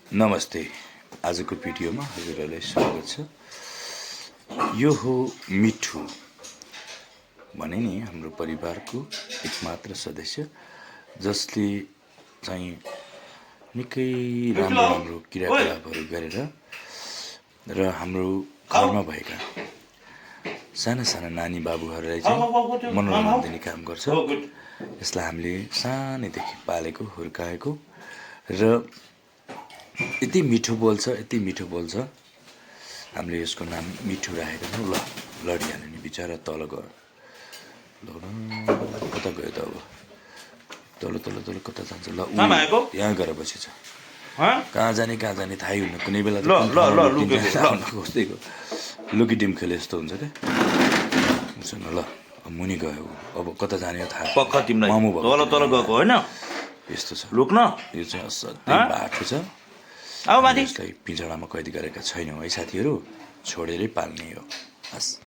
नमस्ते। आजको भिडियोमा हजुरहरूलाई स्वागत छ। यो हो मिठु भने नि हाम्रो परिवारको एकमात्र सदस्य, जसले चाहिँ निकै राम्रो क्रियाकलापहरू गरेर र हाम्रो घरमा भएका साना साना नानी बाबुहरूलाई चाहिँ मनोरञ्जन दिने काम गर्छ। यसलाई हामीले सानैदेखि पालेको हुर्काएको र यति मिठो बोल्छ हामीले यसको नाम मिठु राखेको छौँ। ल लडिहाल्यो नि बिचरा, तल गयो। कता गयो त अब? तल कता जान्छ? ल यहाँ गएर बसेछ। कहाँ जाने थाहै हुन्न। कुनै बेला लुकी टिम खेले जस्तो हुन्छ क्या। सुन ल, मुनि गयो। अब कता जाने थाहा पक्का तिमीलाई तल गएको होइन? यस्तो छ। लुक्न यो चाहिँ असाध्यै बाठो छ। अब माथि यसलाई पिँजडामा कैद गरेका छैनौँ है साथीहरू, छोडेरै पाल्ने हो। हस्।